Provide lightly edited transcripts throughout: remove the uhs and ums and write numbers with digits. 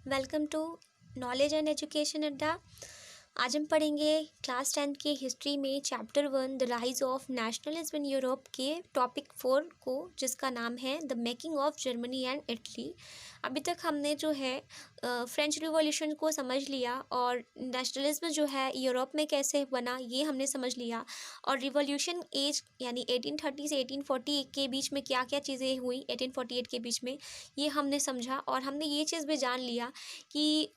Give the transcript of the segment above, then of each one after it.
Welcome to knowledge and education Adda. आज हम पढ़ेंगे क्लास 10 की हिस्ट्री में chapter 1 the rise of nationalism in Europe के टॉपिक 4 को, जिसका नाम है the making of Germany and Italy. अभी तक हमने जो है फ्रेंच रिवॉल्यूशन को समझ लिया और नेशनलिज्म जो है यूरोप में कैसे बना ये हमने समझ लिया, और रिवॉल्यूशन एज यानी 1830 से 1840 के बीच में क्या क्या चीज़ें हुई 1848 के बीच में ये हमने समझा। और हमने ये चीज़ भी जान लिया कि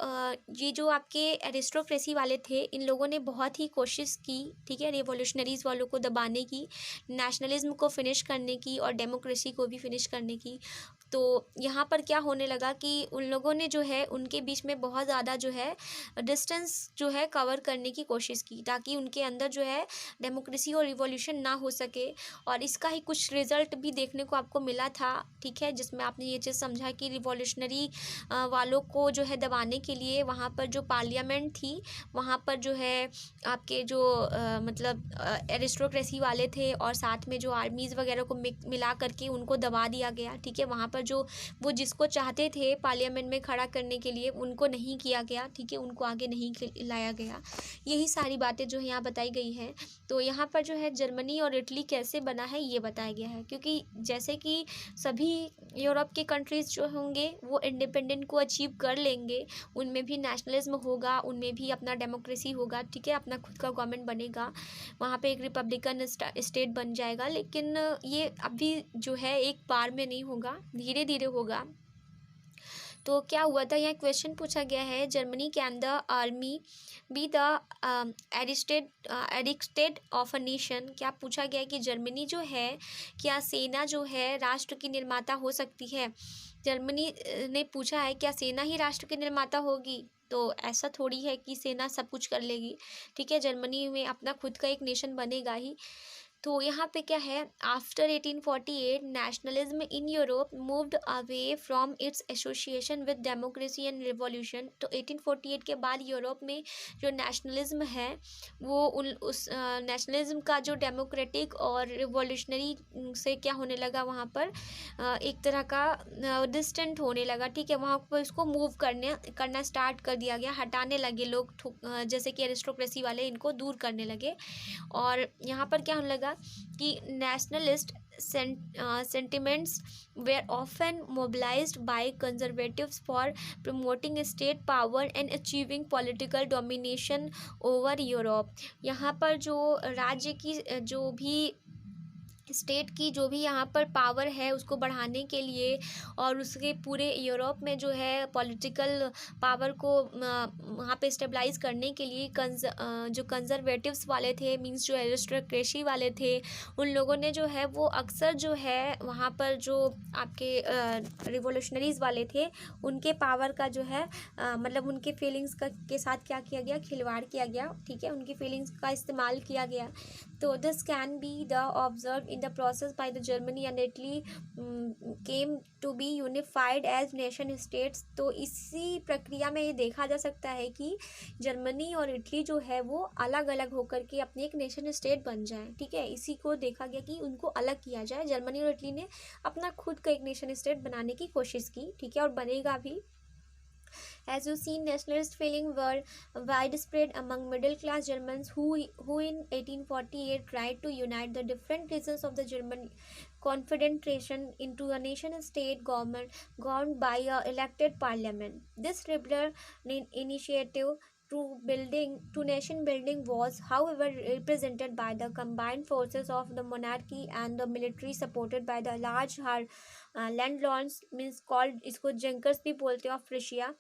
ये जो आपके एरिस्टोक्रेसी वाले थे इन लोगों ने बहुत ही कोशिश की, ठीक है, रिवॉल्यूशनरीज वालों को दबाने की, नेशनलिज्म को फिनिश करने की और डेमोक्रेसी को भी फिनिश करने की। तो यहाँ पर क्या होने लगा कि उन लोगों ने जो है उनके बीच में बहुत ज़्यादा जो है डिस्टेंस जो है कवर करने की कोशिश की, ताकि उनके अंदर जो है डेमोक्रेसी और रिवॉल्यूशन ना हो सके। और इसका ही कुछ रिजल्ट भी देखने को आपको मिला था, ठीक है, जिसमें आपने ये चीज़ समझा कि रिवॉल्यूशनरी वालों को जो है दबाने के लिए वहाँ पर जो पार्लियामेंट थी वहाँ पर जो है आपके जो मतलब एरिस्टोक्रेसी वाले थे और साथ में जो आर्मीज़ वगैरह को मिला करके उनको दबा दिया गया, ठीक है। वहाँ पर जो वो जिसको चाहते थे पार्लियामेंट में खड़ा करने के लिए उनको नहीं किया गया, ठीक है, उनको आगे नहीं लाया गया। यही सारी बातें जो है यहाँ बताई गई हैं। तो यहाँ पर जो है जर्मनी और इटली कैसे बना है ये बताया गया है, क्योंकि जैसे कि सभी यूरोप के कंट्रीज़ जो होंगे वो इंडिपेंडेंट को अचीव कर लेंगे, उनमें भी नेशनलिज्म होगा, उनमें भी अपना डेमोक्रेसी होगा, ठीक है, अपना खुद का गवर्नमेंट बनेगा, वहाँ पे एक रिपब्लिकन स्टेट बन जाएगा। लेकिन ये अभी जो है एक बार में नहीं होगा, धीरे धीरे होगा। तो क्या हुआ था, यहाँ क्वेश्चन पूछा गया है, Germany can the army be the addicted of a nation. क्या पूछा गया है कि जर्मनी जो है, क्या सेना जो है राष्ट्र की निर्माता हो सकती है। जर्मनी ने पूछा है क्या सेना ही राष्ट्र की निर्माता होगी, तो ऐसा थोड़ी है कि सेना सब कुछ कर लेगी, ठीक है, जर्मनी में अपना खुद का एक नेशन बनेगा ही। तो यहाँ पे क्या है, after 1848 nationalism in Europe moved away from its association with democracy and revolution. तो 1848 के बाद यूरोप में जो नेशनलिज्म है वो उस नेशनलिज्म का जो डेमोक्रेटिक और रिवॉल्यूशनरी से क्या होने लगा, वहाँ पर एक तरह का डिस्टेंट होने लगा, ठीक है, वहाँ पर इसको मूव करना स्टार्ट कर दिया गया, हटाने लगे लोग, जैसे कि एरिस्टोक्रेसी वाले इनको दूर करने लगे। और यहाँ पर क्या होने लगा कि nationalist sentiments were often mobilized by conservatives for promoting state power and achieving political domination over Europe। यहाँ पर जो राज्य की जो भी स्टेट की जो भी यहाँ पर पावर है उसको बढ़ाने के लिए और उसके पूरे यूरोप में जो है पॉलिटिकल पावर को वहाँ पे स्टेबलाइज करने के लिए जो कंजर्वेटिव्स वाले थे, मींस जो एरिस्टोक्रेसी वाले थे, उन लोगों ने जो है वो अक्सर जो है वहाँ पर जो आपके रिवोल्यूशनरीज वाले थे उनके पावर का जो है मतलब उनके फीलिंग्स का के साथ क्या किया गया, खिलवाड़ किया गया, ठीक है, उनकी फीलिंग्स का इस्तेमाल किया गया। तो this can be the observe in the process by the Germany and Italy came to be unified as nation states. तो इसी प्रक्रिया में ये देखा जा सकता है कि जर्मनी और इटली जो है वो अलग अलग होकर के अपने एक नेशन स्टेट बन जाए, ठीक है, इसी को देखा गया कि उनको अलग किया जाए। जर्मनी और इटली ने अपना खुद का एक नेशन स्टेट बनाने की कोशिश की, ठीक है, और बनेगा भी। As you see, nationalist feelings were widespread among middle-class Germans who in 1848 tried to unite the different regions of the German Confederation into a nation-state government governed by a elected parliament. This liberal initiative to nation building was, however, represented by the combined forces of the monarchy and the military, supported by the large landlords, means called इसको junkers भी बोलते हैं, of Russia.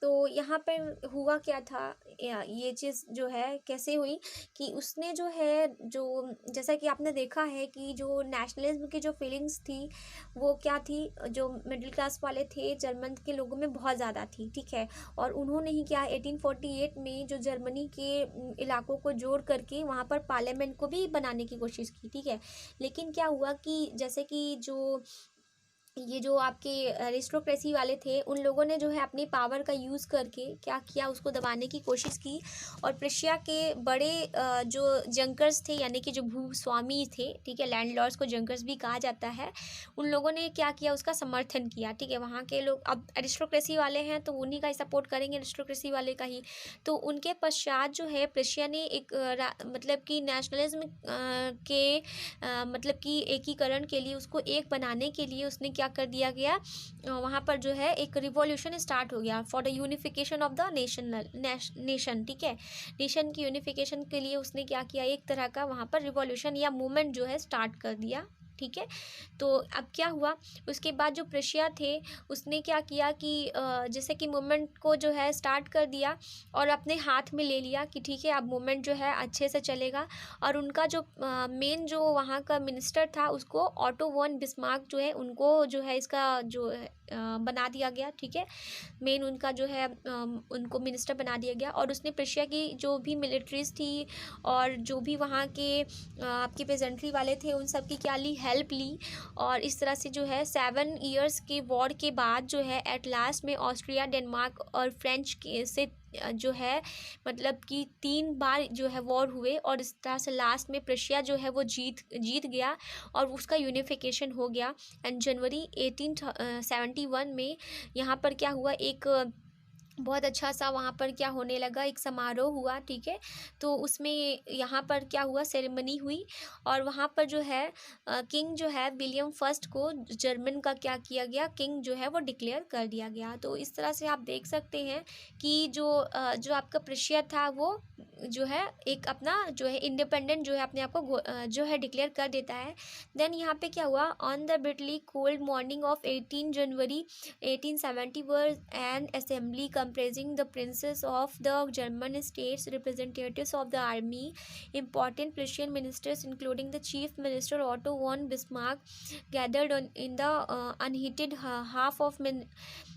तो यहाँ पर हुआ क्या था, ये चीज़ जो है कैसे हुई कि उसने जो है जो जैसा कि आपने देखा है कि जो नेशनलिज्म की जो फीलिंग्स थी वो क्या थी, जो मिडिल क्लास वाले थे जर्मन के लोगों में बहुत ज़्यादा थी, ठीक है, और उन्होंने ही क्या 1848 में जो जर्मनी के इलाकों को जोड़ करके वहाँ पर पार्लियामेंट को भी बनाने की कोशिश की, ठीक है। लेकिन क्या हुआ कि जैसे कि जो ये जो आपके एरिस्टोक्रेसी वाले थे, उन लोगों ने जो है अपनी पावर का यूज़ करके क्या किया, उसको दबाने की कोशिश की। और प्रेशिया के बड़े जो जंकर्स थे, यानी कि जो भूस्वामी थे, ठीक है, लैंडलॉर्ड्स को जंकर्स भी कहा जाता है, उन लोगों ने क्या किया, उसका समर्थन किया। ठीक है, वहाँ के लोग अब एरिस्टोक्रेसी वाले हैं तो उन्हीं का ही सपोर्ट करेंगे, एरिस्टोक्रेसी वाले का ही। तो उनके पश्चात जो है प्रेशिया ने एक मतलब कि नेशनलिज्म के मतलब कि एकीकरण के लिए, उसको एक बनाने के लिए उसने क्या कर दिया गया, वहाँ पर जो है एक रिवॉल्यूशन स्टार्ट हो गया for the unification of the nation. ठीक है, नेशन की यूनिफिकेशन के लिए उसने क्या किया, एक तरह का वहाँ पर रिवॉल्यूशन या मूवमेंट जो है स्टार्ट कर दिया। ठीक है, तो अब क्या हुआ, उसके बाद जो प्रेशिया थे उसने क्या किया कि जैसे कि मूवमेंट को जो है स्टार्ट कर दिया और अपने हाथ में ले लिया कि ठीक है अब मूवमेंट जो है अच्छे से चलेगा। और उनका जो मेन जो वहाँ का मिनिस्टर था, उसको ऑटो वन बिस्मार्क जो है, उनको जो है इसका जो है बना दिया गया। ठीक है, मेन उनका जो है उनको मिनिस्टर बना दिया गया। और उसने प्रेशिया की जो भी मिलिट्रीज थी और जो भी वहाँ के आपके पेजेंट्री वाले थे, उन सब की क्या ली, हेल्प ली। और इस तरह से जो है 7 ईयर्स के वॉर के बाद जो है एट लास्ट में ऑस्ट्रिया, डेनमार्क और फ्रेंच के से जो है मतलब कि 3 बार जो है वॉर हुए। और इस तरह से लास्ट में प्रेशिया जो है वो जीत गया और उसका यूनिफिकेशन हो गया। एंड जनवरी 1871 में यहाँ पर क्या हुआ, एक बहुत अच्छा सा वहाँ पर क्या होने लगा, एक समारोह हुआ। ठीक है, तो उसमें यहाँ पर क्या हुआ, सेरेमनी हुई। और वहाँ पर जो है किंग जो है विलियम फर्स्ट को जर्मन का क्या किया गया, किंग जो है वो डिक्लेयर कर दिया गया। तो इस तरह से आप देख सकते हैं कि जो आपका प्रेशिया था वो जो है एक अपना जो है इंडिपेंडेंट जो है अपने आप को जो है डिक्लेयर कर देता है। देन यहाँ पे क्या हुआ, on the Bitly cold morning of 18 January 1870 was an assembly comprising the princes of the German states, representatives of the army, important Prussian ministers including the chief minister Otto von Bismarck, gathered in the unheated half of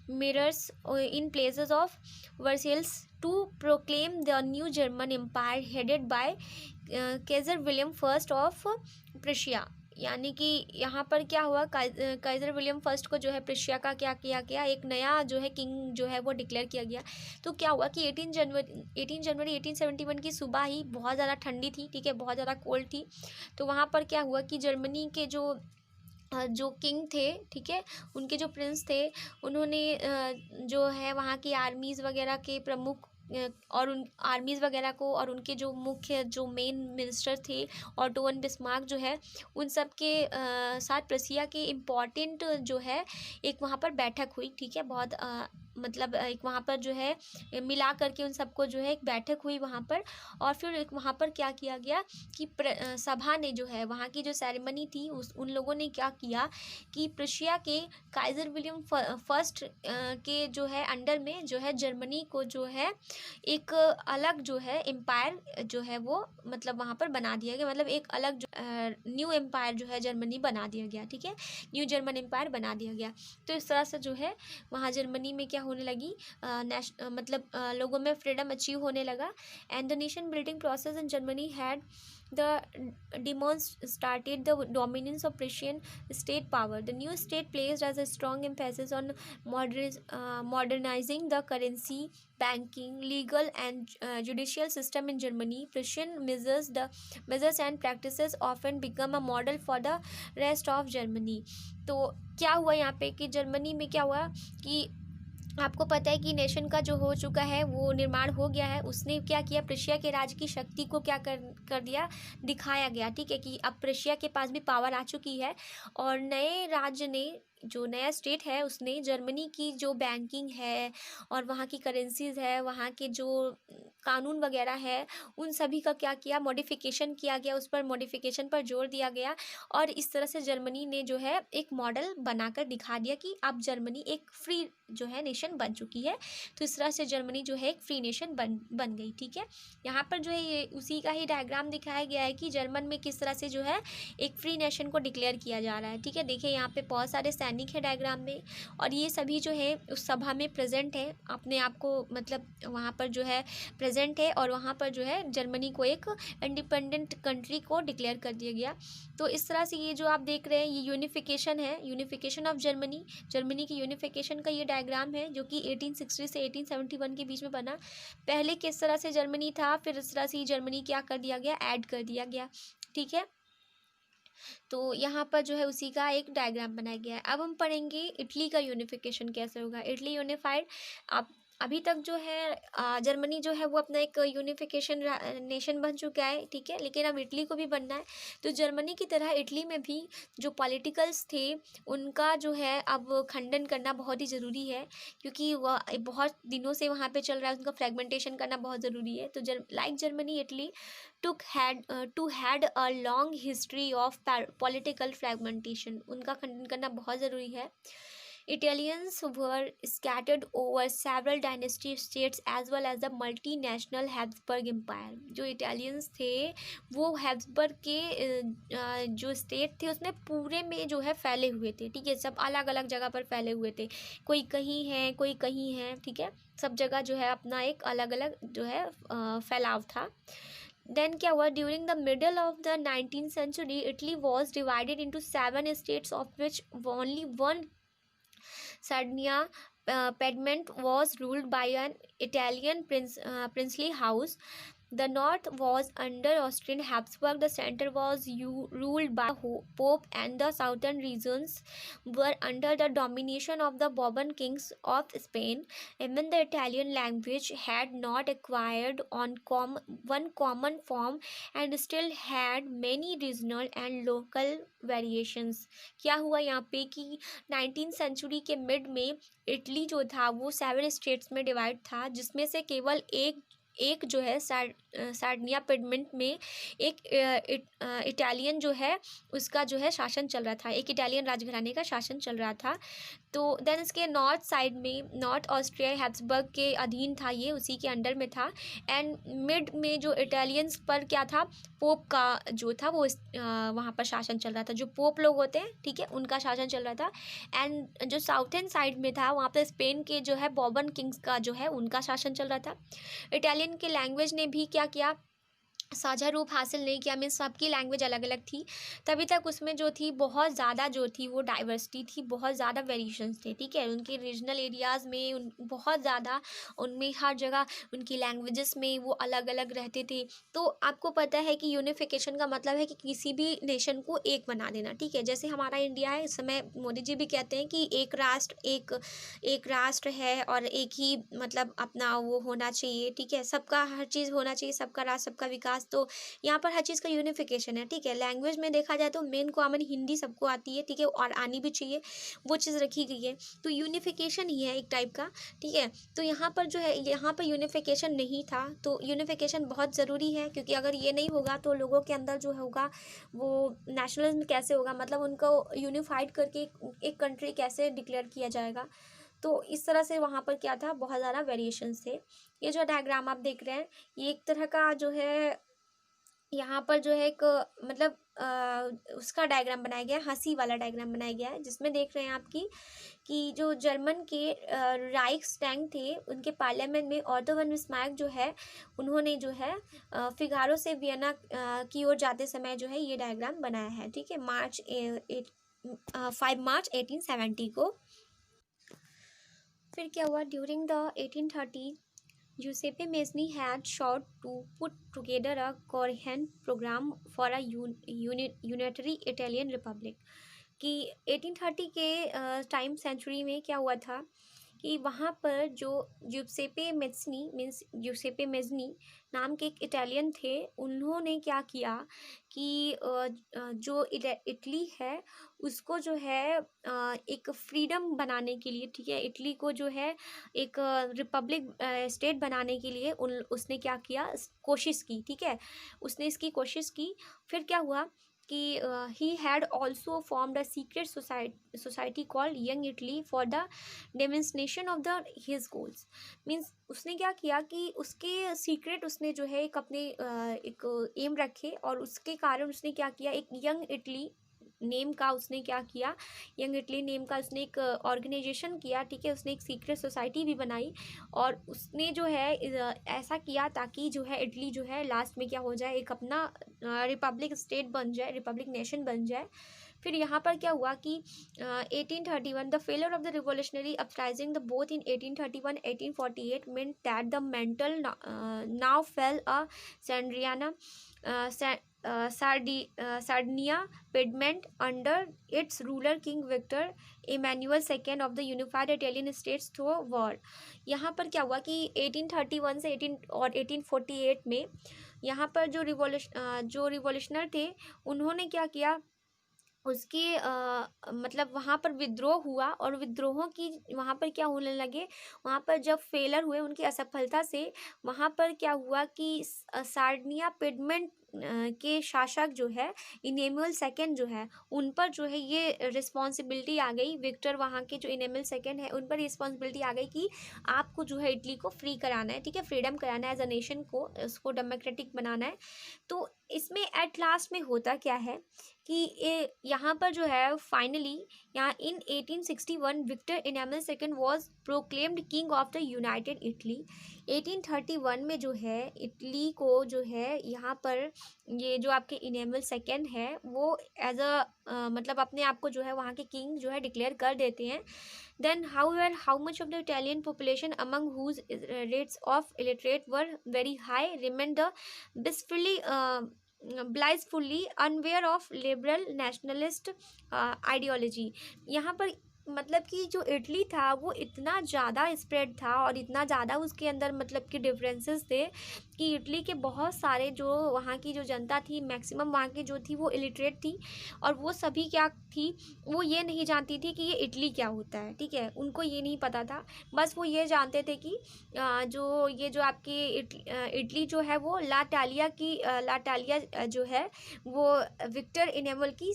mirrors in places of Versailles to proclaim the new German empire headed by Kaiser William I of Prussia। यानी कि यहाँ पर क्या हुआ, Kaizer William first को जो है प्रेशिया का क्या किया गया, एक नया जो है किंग जो है वो डिक्लेयर किया गया। तो क्या हुआ कि 18 जनवरी 1871 की सुबह ही बहुत ज़्यादा ठंडी थी। ठीक है, बहुत ज़्यादा कोल्ड थी। तो वहाँ पर क्या हुआ कि जर्मनी के जो किंग थे, ठीक है, उनके जो प्रिंस थे, उन्होंने जो है वहाँ की आर्मीज़ वगैरह के प्रमुख और उन आर्मीज़ वगैरह को और उनके जो मुख्य जो मेन मिनिस्टर थे ऑटो वन बिस्मार्क जो है, उन सब के साथ प्रेशिया के इम्पॉर्टेंट जो है एक वहाँ पर बैठक हुई। ठीक है, बहुत मतलब एक वहाँ पर जो है मिला करके उन सबको जो है एक बैठक हुई वहाँ पर। और फिर एक वहाँ पर क्या किया गया कि सभा ने जो है वहाँ की जो सेरेमनी थी उन लोगों ने क्या किया कि प्रेशिया के काइजर विलियम फर्स्ट के जो है अंडर में जो है जर्मनी को जो है एक अलग जो है एम्पायर जो है वो मतलब वहाँ पर बना दिया गया, मतलब एक अलग जो न्यू एम्पायर जो है जर्मनी बना दिया गया। ठीक है, न्यू जर्मन एम्पायर बना दिया गया। तो इस तरह से जो है वहाँ जर्मनी में क्या होने लगी, मतलब लोगों में फ्रीडम अचीव होने लगा। And the nation building process in Germany had the demons started the dominance of Prussian state power. The new state placed as a strong emphasis on modernizing the currency, banking, legal and judicial system in Germany. Prussian measures and practices often become a model for the rest of Germany. तो क्या हुआ यहाँ पे कि Germany में क्या हुआ कि आपको पता है कि नेशन का जो हो चुका है वो निर्माण हो गया है। उसने क्या किया, प्रेशिया के राज की शक्ति को क्या कर दिया, दिखाया गया। ठीक है, कि अब प्रेशिया के पास भी पावर आ चुकी है। और नए राज्य ने जो नया स्टेट है उसने जर्मनी की जो बैंकिंग है और वहाँ की करेंसीज है, वहाँ के जो कानून वगैरह है, उन सभी का क्या किया, मॉडिफिकेशन किया गया, उस पर मॉडिफिकेशन पर जोर दिया गया। और इस तरह से जर्मनी ने जो है एक मॉडल बनाकर दिखा दिया कि अब जर्मनी एक फ्री जो है नेशन बन चुकी है। तो इस तरह से जर्मनी जो है एक फ्री नेशन बन गई। ठीक है, यहाँ पर जो है ये उसी का ही डायग्राम दिखाया गया है कि जर्मन में किस तरह से जो है एक फ्री नेशन को डिक्लेयर किया जा रहा है। ठीक है, देखिए यहाँ पे बहुत सारे सैनिक है डायग्राम में, और ये सभी जो है उस सभा में प्रेजेंट है, अपने आप को मतलब वहाँ पर जो है प्रेजेंट है, और वहाँ पर जो है जर्मनी को एक इंडिपेंडेंट कंट्री को डिक्लेयर कर दिया गया। तो इस तरह से ये जो आप देख रहे हैं ये यूनिफिकेशन है, यूनिफिकेशन ऑफ जर्मनी, जर्मनी की यूनिफिकेशन का ये डायग्राम है जो कि 1860 से 1871 के बीच में बना। पहले किस तरह से जर्मनी था, फिर इस तरह से जर्मनी क्या कर दिया गया, ऐड कर दिया गया। ठीक है, तो यहाँ पर जो है उसी का एक डायग्राम बनाया गया है। अब हम पढ़ेंगे इटली का यूनिफिकेशन कैसे होगा। इटली यूनिफाइड, अब अभी तक जो है जर्मनी जो है वो अपना एक यूनिफिकेशन नेशन बन चुका है। ठीक है, लेकिन अब इटली को भी बनना है। तो जर्मनी की तरह इटली में भी जो पॉलिटिकल्स थे उनका जो है अब खंडन करना बहुत ही ज़रूरी है, क्योंकि वह बहुत दिनों से वहाँ पे चल रहा है, उनका फ्रेगमेंटेशन करना बहुत ज़रूरी है। तो like Germany, Italy to had a long history of political fragmentation, उनका खंडन करना बहुत ज़रूरी है। Italians were scattered over several dynasty states as well as the multinational Habsburg Empire। जो इटालियंस थे वो हैब्सबर्ग के जो स्टेट थे उसमें पूरे में जो है फैले हुए थे। ठीक है, सब अलग अलग जगह पर फैले हुए थे, कोई कहीं है कोई कहीं है। ठीक है, सब जगह जो है अपना एक अलग अलग जो है फैलाव था। देन क्या हुआ, during the middle of the 19th century Italy was divided into 7 states of which only one Sardinia Piedmont was ruled by an Italian princely house. The north was under Austrian Habsburg, the center was ruled by Pope, and the southern regions were under the domination of the Bourbon kings of Spain. Even the Italian language had not acquired one common form and still had many regional and local variations. क्या हुआ यहाँ पे कि 19th century के mid में Italy जो था वो 7 स्टेट्स में डिवाइड था, जिसमें से केवल एक जो है सार्डिनिया पिडमेंट में एक इटालियन जो है उसका जो है शासन चल रहा था, एक इटालियन राजघराने का शासन चल रहा था। तो देन इसके नॉर्थ साइड में नॉर्थ ऑस्ट्रिया हैब्सबर्ग के अधीन था, ये उसी के अंडर में था। एंड मिड में जो इटालियंस पर क्या था, पोप का जो था वो वहाँ पर शासन चल रहा था, जो पोप लोग होते हैं, ठीक है, उनका शासन चल रहा था। एंड जो साउथर्न साइड में था वहाँ पर स्पेन के जो है बॉर्बन किंग्स का जो है उनका शासन चल रहा था। इटालियन के लैंग्वेज ने भी क्या किया, साझा रूप हासिल नहीं किया, मीन्स सबकी लैंग्वेज अलग अलग थी। तभी तक उसमें जो थी बहुत ज़्यादा जो थी वो डाइवर्सिटी थी, बहुत ज़्यादा वेरिएशंस थे। ठीक है, उनके रीजनल एरियाज़ में बहुत ज़्यादा उनमें हर जगह उनकी लैंग्वेजेस में वो अलग अलग रहते थे। तो आपको पता है कि यूनिफिकेशन का मतलब है कि किसी भी नेशन को एक बना देना। ठीक है, जैसे हमारा इंडिया है, इस समय मोदी जी भी कहते हैं कि एक राष्ट्र है और एक ही मतलब अपना वो होना चाहिए। ठीक है, सबका हर चीज़ होना चाहिए, सबका राष्ट्र सबका विकास। तो यहाँ पर हर चीज़ का यूनिफिकेशन है। ठीक है, लैंग्वेज में देखा जाए तो मेन कॉमन हिंदी सबको आती है, ठीक है, और आनी भी चाहिए, वो चीज़ रखी गई है। तो यूनिफिकेशन ही है एक टाइप का। ठीक है, तो यहाँ पर जो है यहाँ पर यूनिफिकेशन नहीं था, तो यूनिफिकेशन बहुत ज़रूरी है, क्योंकि अगर ये नहीं होगा तो लोगों के अंदर जो होगा वो नेशनलिज्म कैसे होगा, मतलब उनको यूनिफाइड करके एक कंट्री कैसे डिक्लेयर किया जाएगा। तो इस तरह से वहाँ पर क्या था, बहुत ज़्यादा वेरिएशंस थे। ये जो डायग्राम आप देख रहे हैं ये एक तरह का जो है यहाँ पर जो है एक मतलब उसका डायग्राम बनाया गया है, हंसी वाला डायग्राम बनाया गया है, जिसमें देख रहे हैं आपकी कि जो जर्मन के राइक्सटैग थे उनके पार्लियामेंट में ऑटो वन बिस्मार्क जो है उन्होंने जो है फिगारो से वियना की ओर जाते समय जो है ये डायग्राम बनाया है। ठीक है, 5 मार्च 1870 को। फिर क्या हुआ, during the 1830 Giuseppe Mazzini had sought to put together a coherent program for a unitary Italian republic। कि 1830 के टाइम सेंचुरी में क्या हुआ था कि वहाँ पर जो ज्यूसेपे मेज़नी नाम के एक इटालियन थे, उन्होंने क्या किया कि जो इटली है उसको जो है एक फ्रीडम बनाने के लिए, ठीक है, इटली को जो है एक रिपब्लिक स्टेट बनाने के लिए उसने क्या किया, कोशिश की। ठीक है, उसने इसकी कोशिश की। फिर क्या हुआ कि he had also formed a secret society called young Italy for the demonstration of the his goals. Means उसने क्या किया कि उसके सीक्रेट उसने जो है एक अपने एक एम रखे, और उसके कारण उसने क्या किया, एक यंग इटली नेम का उसने क्या किया, यंग इटली नेम का उसने एक ऑर्गेनाइजेशन किया, ठीक है। उसने एक सीक्रेट सोसाइटी भी बनाई, और उसने जो है ऐसा किया ताकि जो है इटली जो है लास्ट में क्या हो जाए, एक अपना रिपब्लिक स्टेट बन जाए, रिपब्लिक नेशन बन जाए। फिर यहाँ पर क्या हुआ कि 1831 the failure of the revolutionary uprising the both in 1831 1848 meant that the mental now fell a Sandriana Sardinia Piedmont under its ruler King Victor Emmanuel II of the unified Italian states through war। यहाँ पर क्या हुआ कि 1831 से 1848 में यहाँ पर जो रिवोल्यूशनर थे उन्होंने क्या किया, उसके मतलब वहाँ पर विद्रोह हुआ, और विद्रोहों की वहाँ पर क्या होने लगे, वहाँ पर जब फेलर हुए उनकी असफलता से, वहाँ पर क्या हुआ कि सार्डिनिया पिडमेंट के शासक जो है इनेमुअल सेकेंड जो है उन पर जो है ये रिस्पॉन्सिबिलिटी आ गई। विक्टर वहाँ के जो इनेमुअल सेकेंड है उन पर रिस्पॉन्सिबिलिटी आ गई कि आपको जो है इटली को फ्री कराना है, ठीक है, फ्रीडम कराना है एज अ नेशन को, उसको डेमोक्रेटिक बनाना है। तो इसमें एट लास्ट में होता क्या है कि यहाँ पर जो है फाइनली यहाँ in 1861 Victor Emmanuel second was proclaimed king of the united Italy. 1831 में जो है इटली को जो है यहाँ पर ये जो आपके इनेमुअल सेकेंड है वो एज अ मतलब अपने आप को जो है वहाँ के किंग जो है डिक्लेयर कर देते हैं। Then, however, how much of the Italian population among whose rates of illiterate were very high remained the blissfully unaware of liberal nationalist ideology। यहाँ पर मतलब कि जो इटली था वो इतना ज़्यादा स्प्रेड था और इतना ज़्यादा उसके अंदर मतलब कि डिफरेंसेस थे कि इटली के बहुत सारे जो वहाँ की जो जनता थी मैक्सिमम वहाँ की जो थी वो इलिटरेट थी, और वो सभी क्या थी, वो ये नहीं जानती थी कि ये इटली क्या होता है, ठीक है, उनको ये नहीं पता था। बस वो ये जानते थे कि जो ये जो आपकी इटली जो है वो लाटालिया जो है वो विक्टर इनेमुअल की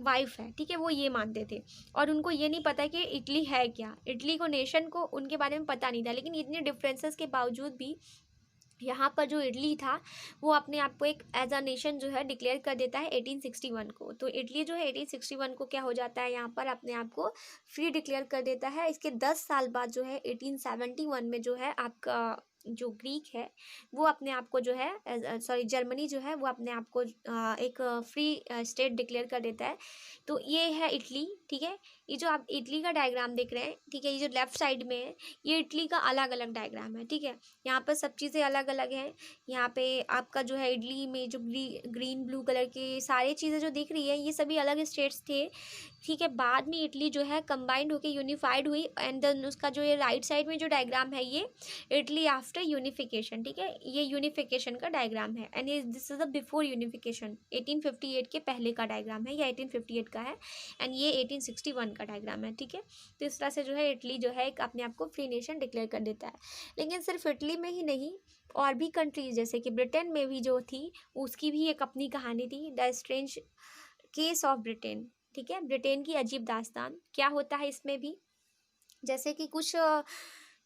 वाइफ है, ठीक है, वो ये मानते थे। और उनको ये नहीं पता कि इटली है क्या, इटली को नेशन को उनके बारे में पता नहीं था। लेकिन इतने डिफरेंसेस के बावजूद भी यहाँ पर जो इटली था वो अपने आप को एक एज अ नेशन जो है डिक्लेयर कर देता है 1861 को। तो इटली जो है 1861 को क्या हो जाता है, यहाँ पर अपने आप को फ्री डिक्लेयर कर देता है। इसके 10 साल बाद जो है 1871 में जो है आपका जो ग्रीक है वो अपने आप को जो है जर्मनी जो है वो अपने आप को एक फ्री स्टेट डिक्लेयर कर देता है। तो ये है इटली, ठीक है। ये जो आप इटली का डायग्राम देख रहे हैं, ठीक है, ये जो लेफ्ट साइड में है ये इटली का अलग अलग डायग्राम है, ठीक है। यहाँ पर सब चीज़ें अलग अलग हैं। यहाँ पे आपका जो है इटली में जो ग्रीन ब्लू कलर के सारी चीज़ें जो दिख रही है ये सभी अलग स्टेट्स थे, ठीक है। बाद में इटली जो है कंबाइंड होकर यूनिफाइड हुई, एंड देन उसका जो ये राइट साइड में जो डायग्राम है ये इटली आफ्टर यूनिफिकेशन, ठीक है, ये यूनिफिकेशन का डायग्राम है। And this is the before unification 1858 के पहले का डायग्राम है, या 1858 का है, एंड ये 1861 का डायग्राम है, ठीक है। तो इस तरह से जो है इटली जो है एक अपने आप को फ्री नेशन डिक्लेयर कर देता है। लेकिन सिर्फ इटली में ही नहीं, और भी कंट्रीज जैसे कि ब्रिटेन में भी जो थी उसकी भी एक अपनी कहानी थी, the strange case of Britain, ठीक है, ब्रिटेन की अजीब दास्तान। क्या होता है इसमें भी, जैसे कि कुछ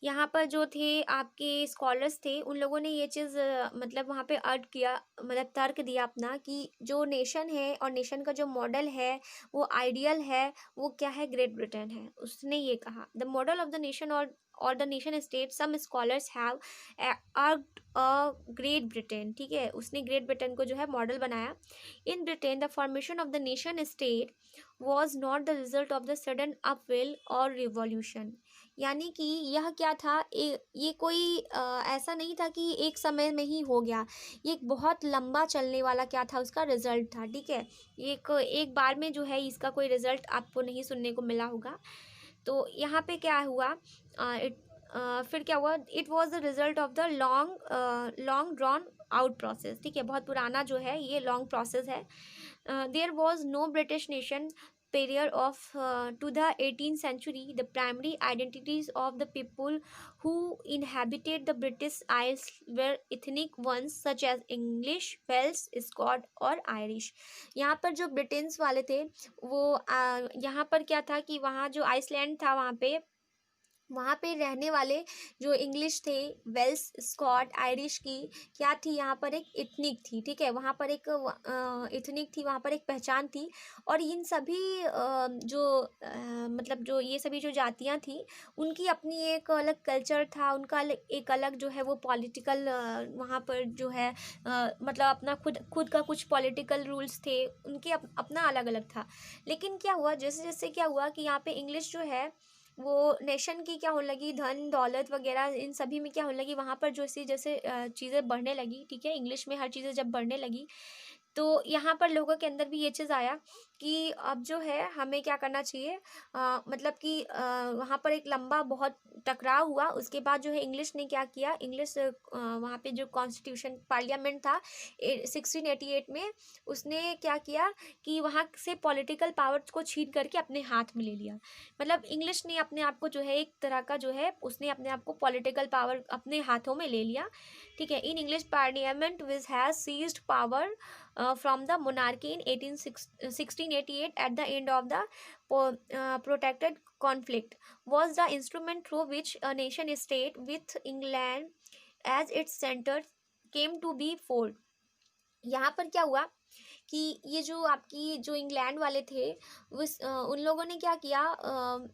यहाँ पर जो थे आपके स्कॉलर्स थे उन लोगों ने ये चीज़ मतलब वहाँ पे अर्ज किया, मतलब तर्क दिया अपना कि जो नेशन है और नेशन का जो मॉडल है वो आइडियल है, वो क्या है, ग्रेट ब्रिटेन है। उसने ये कहा the model of the nation और the nation state some scholars have argued a Great Britain, ठीक है, उसने ग्रेट ब्रिटेन को जो है मॉडल बनाया। In Britain the formation of the nation state was not the result of the sudden upheaval और revolution. यानी कि यह क्या था, ये कोई ऐसा नहीं था कि एक समय में ही हो गया, ये एक बहुत लंबा चलने वाला क्या था, उसका रिजल्ट था, ठीक है। एक बार में जो है इसका कोई रिजल्ट आपको नहीं सुनने को मिला होगा। तो यहाँ पे क्या हुआ, फिर क्या हुआ, it was the result of the long drawn out process, ठीक है, बहुत पुराना जो है ये लॉन्ग प्रोसेस है। There was no British nation period of to the 18th century, the primary identities of the people who inhabited the British Isles were ethnic ones such as English, Welsh, Scot और Irish। यहाँ पर जो Britain's वाले थे वो यहाँ पर क्या था कि वहाँ जो आइसलैंड था वहाँ पे रहने वाले जो इंग्लिश थे, वेल्स, स्कॉट, आयरिश की क्या थी, यहाँ पर एक इथनिक थी, ठीक है, वहाँ पर एक इथनिक थी, वहाँ पर एक पहचान थी। और इन सभी मतलब जो ये सभी जो जातियाँ थी उनकी अपनी एक अलग कल्चर था, उनका एक अलग जो है वो पॉलिटिकल वहाँ पर जो है मतलब अपना खुद का कुछ पॉलिटिकल रूल्स थे उनके, अपना अलग अलग था। लेकिन क्या हुआ, जैसे जैसे क्या हुआ कि यहाँ पे इंग्लिश जो है वो नेशन की क्या होने लगी, धन दौलत वगैरह इन सभी में क्या होने लगी, वहाँ पर जो सी जैसे चीज़ें बढ़ने लगी, ठीक है, इंग्लिश में हर चीज़ें जब बढ़ने लगी तो यहाँ पर लोगों के अंदर भी ये चीज़ आया कि अब जो है हमें क्या करना चाहिए, मतलब कि वहाँ पर एक लंबा बहुत टकराव हुआ। उसके बाद जो है इंग्लिश ने क्या किया, इंग्लिश वहाँ पे जो कॉन्स्टिट्यूशन पार्लियामेंट था 1688 में, उसने क्या किया कि वहाँ से पॉलिटिकल पावर्स को छीन करके अपने हाथ में ले लिया। मतलब इंग्लिश ने अपने आप को जो है एक तरह का जो है उसने अपने आप को पॉलिटिकल पावर अपने हाथों में ले लिया, ठीक है। In English parliament which has seized power from the monarchy in 1688 at the end of the protracted conflict was the instrument through which a nation state with England as its center came to be formed। यहाँ पर क्या हुआ कि ये जो आपकी जो England वाले थे उन लोगों ने क्या किया,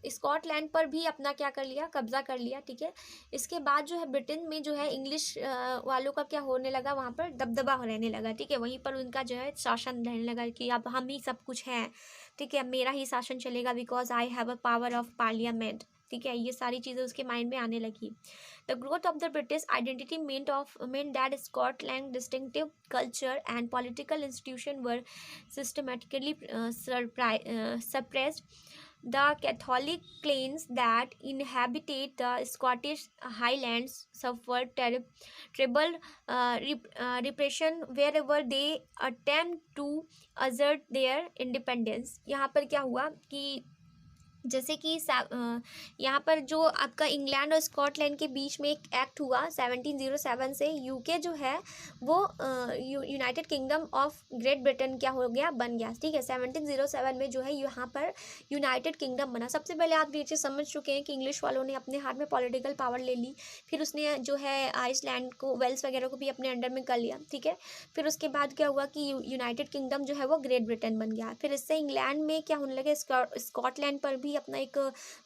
स्कॉटलैंड पर भी अपना क्या कर लिया, कब्जा कर लिया, ठीक है। इसके बाद जो है ब्रिटेन में जो है इंग्लिश वालों का क्या होने लगा, वहाँ पर दबदबा रहने लगा, ठीक है। वहीं पर उनका जो है शासन रहने लगा कि अब हम ही सब कुछ हैं, ठीक है, मेरा ही शासन चलेगा because I have a power of parliament, ठीक है। ये सारी चीज़ें उसके माइंड में आने लगी। The growth of the British identity meant that Scotland's distinctive culture and political institutions were systematically suppressed. The Catholic clans that inhabited the Scottish Highlands suffered terrible repression wherever they attempt to assert their independence। यहाँ पर क्या हुआ कि जैसे कि यहाँ पर जो आपका इंग्लैंड और स्कॉटलैंड के बीच में एक एक्ट हुआ 1707 से, यूके जो है वो United kingdom of great Britain क्या हो गया, बन गया, ठीक है। 1707 में जो है यहाँ पर यूनाइटेड किंगडम बना। सबसे पहले आप ये चीज़ समझ चुके हैं कि इंग्लिश वालों ने अपने हाथ में पॉलिटिकल पावर ले ली, फिर उसने जो है आइसलैंड को, वेल्स वगैरह को भी अपने अंडर में कर लिया, ठीक है। फिर उसके बाद क्या हुआ कि यूनाइटेड किंगडम जो है वो ग्रेट ब्रिटेन बन गया। फिर इससे इंग्लैंड में क्या होने लगा, स्कॉटलैंड पर भी अपना एक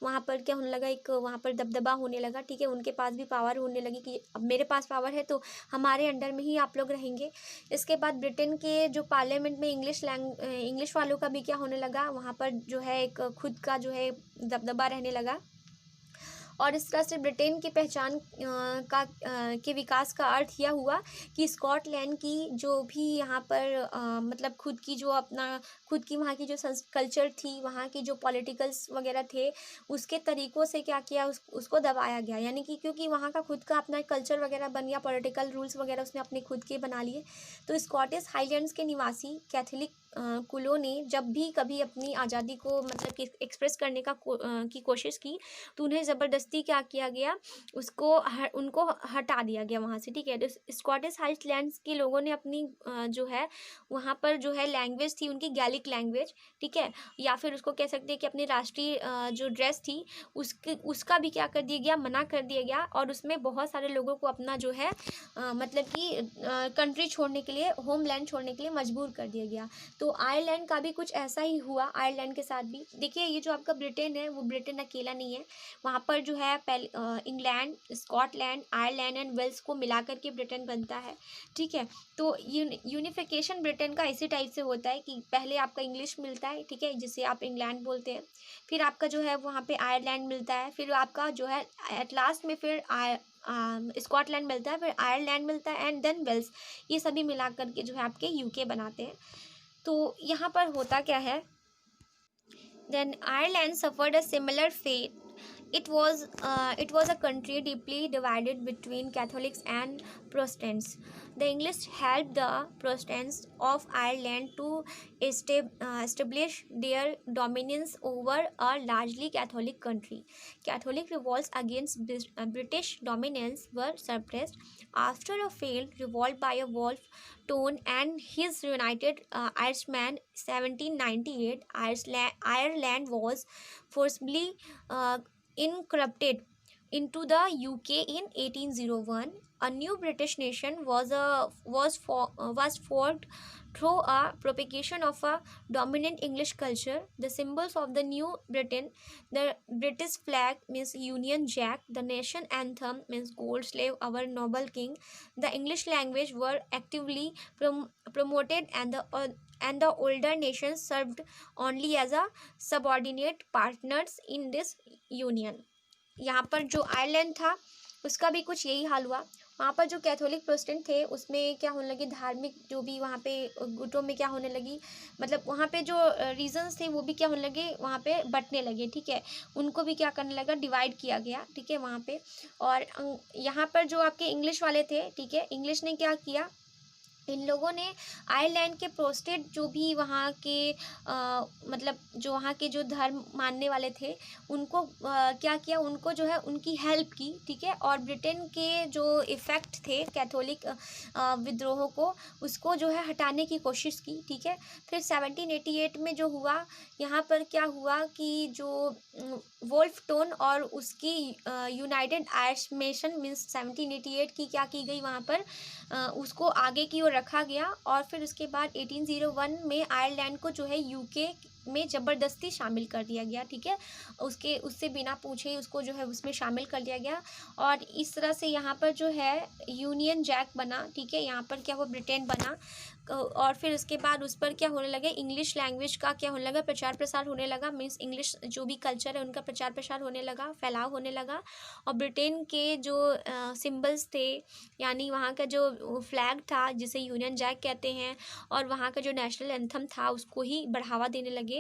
वहाँ पर क्या होने लगा, एक वहाँ पर दबदबा होने लगा, ठीक है। उनके पास भी पावर होने लगी कि अब मेरे पास पावर है तो हमारे अंडर में ही आप लोग रहेंगे। इसके बाद ब्रिटेन के जो पार्लियामेंट में इंग्लिश वालों का भी क्या होने लगा, वहाँ पर जो है एक खुद का जो है दबदबा रहने लगा। और इस तरह से ब्रिटेन की पहचान के विकास का अर्थ यह हुआ कि स्कॉटलैंड की जो भी यहाँ पर मतलब खुद की जो अपना खुद की वहाँ की जो कल्चर थी, वहाँ की जो पॉलिटिकल्स वगैरह थे, उसके तरीक़ों से क्या किया, उसको दबाया गया। यानी कि क्योंकि वहाँ का खुद का अपना कल्चर वगैरह बन गया, पॉलिटिकल रूल्स वगैरह उसने अपने खुद के बना लिए। तो स्कॉटिश हाईलैंड्स के निवासी कैथोलिक कुलों ने जब भी कभी अपनी आज़ादी को मतलब कि एक्सप्रेस करने की कोशिश की तो उन्हें ज़बरदस्ती क्या किया गया, उनको हटा दिया गया वहाँ से, ठीक है। स्कॉटिश हाईलैंड्स के लोगों ने अपनी जो है वहाँ पर जो है लैंग्वेज थी उनकी गैलिक लैंग्वेज, ठीक है, या फिर उसको कह सकते हैं कि अपनी राष्ट्रीय जो ड्रेस थी उसका भी क्या कर दिया गया, मना कर दिया गया। और उसमें बहुत सारे लोगों को अपना जो है मतलब कि कंट्री छोड़ने के लिए, होमलैंड छोड़ने के लिए मजबूर कर दिया गया। तो आयरलैंड का भी कुछ ऐसा ही हुआ, आयरलैंड के साथ भी। देखिए ये जो आपका ब्रिटेन है वो ब्रिटेन अकेला नहीं है, वहाँ पर जो है England, Scotland, Ireland and Wales को मिला करके ब्रिटेन बनता है, ठीक है। तो यूनिफिकेशन ब्रिटेन का इसी टाइप से होता है कि पहले आपका इंग्लिश मिलता है, ठीक है, जिसे आप इंग्लैंड बोलते हैं, फिर आपका जो है वहाँ पे आयरलैंड मिलता है, फिर आपका जो है एट लास्ट में फिर स्कॉटलैंड मिलता है, फिर आयरलैंड मिलता है एंड देन वेल्स। ये सभी मिला करके जो है आपके यूके बनाते हैं। तो यहाँ पर होता क्या है, then Ireland suffered a similar fate it was a country deeply divided between Catholics and Protestants. The English helped the Protestants of Ireland to establish their dominance over a largely Catholic country. Catholic revolts against British dominance were suppressed after a failed revolt by a Wolfe Tone and his United Irishmen 1798. Ireland was forcibly uh, incorporated into the UK in 1801. A new British nation was formed through a propagation of a dominant English culture. The symbols of the new Britain, the British flag means Union Jack, the nation anthem means Gold Slave, our noble king. The English language were actively promoted, and the older nations served only as a subordinate partners in this union. यहाँ पर जो Ireland था उसका भी कुछ यही हाल हुआ। वहाँ पर जो कैथोलिक प्रोटेस्टेंट थे उसमें क्या होने लगी, धार्मिक जो भी वहाँ पे गुटों में क्या होने लगी, मतलब वहाँ पे जो रीजन्स थे वो भी क्या होने लगे, वहाँ पे बंटने लगे। ठीक है, उनको भी क्या करने लगा, डिवाइड किया गया। ठीक है, वहाँ पे। और यहाँ पर जो आपके इंग्लिश वाले थे, ठीक है, इंग्लिश ने क्या किया, इन लोगों ने आयरलैंड के प्रोस्टेट जो भी वहाँ के मतलब जो वहाँ के जो धर्म मानने वाले थे उनको क्या किया, उनको जो है उनकी हेल्प की। ठीक है, और ब्रिटेन के जो इफ़ेक्ट थे कैथोलिक विद्रोह को, उसको जो है हटाने की कोशिश की। ठीक है, फिर 1788 में जो हुआ, यहाँ पर क्या हुआ कि जो वोल्फ टोन और उसकी यूनाइटेड आयरिशमेशन मीन्स 1788 की क्या की गई, वहाँ पर उसको आगे की ओर रखा गया। और फिर उसके बाद 1801 में आयरलैंड को जो है यूके में ज़बरदस्ती शामिल कर दिया गया। ठीक है, उससे बिना पूछे उसको जो है उसमें शामिल कर दिया गया, और इस तरह से यहाँ पर जो है यूनियन जैक बना। ठीक है, यहाँ पर क्या हुआ, ब्रिटेन बना। और फिर उसके बाद उस पर क्या होने लगे, इंग्लिश लैंग्वेज का क्या होने लगा, प्रचार प्रसार होने लगा। मीन्स इंग्लिश जो भी कल्चर है उनका प्रचार प्रसार होने लगा, फैलाव होने लगा। और ब्रिटेन के जो सिम्बल्स थे, यानी वहाँ का जो फ्लैग था जिसे यूनियन जैक कहते हैं, और वहाँ का जो नेशनल एंथम था उसको ही बढ़ावा देने लगे।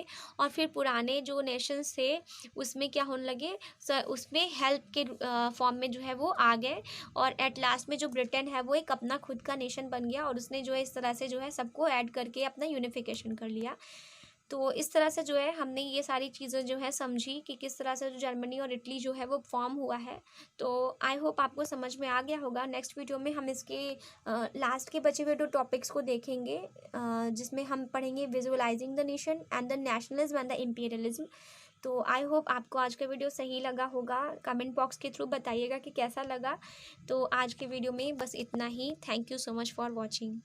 और फिर पुराने जो नेशंस थे उसमें क्या होने लगे, उसमें हेल्प के फॉर्म में जो है वो आ गए। और एट लास्ट में जो ब्रिटेन है वो एक अपना खुद का नेशन बन गया, और उसने जो है इस तरह से जो है सबको ऐड करके अपना यूनिफिकेशन कर लिया। तो इस तरह से जो है हमने ये सारी चीज़ें जो है समझी कि किस तरह से जो जर्मनी और इटली जो है वो फॉर्म हुआ है। तो आई होप आपको समझ में आ गया होगा। नेक्स्ट वीडियो में हम इसके लास्ट के बचे हुए 2 टॉपिक्स को देखेंगे, जिसमें हम पढ़ेंगे visualising the nation and the nationalism and the imperialism. तो आई होप आपको आज का वीडियो सही लगा होगा। कमेंट बॉक्स के थ्रू बताइएगा कि कैसा लगा। तो आज के वीडियो में बस इतना ही। Thank you so much for watching.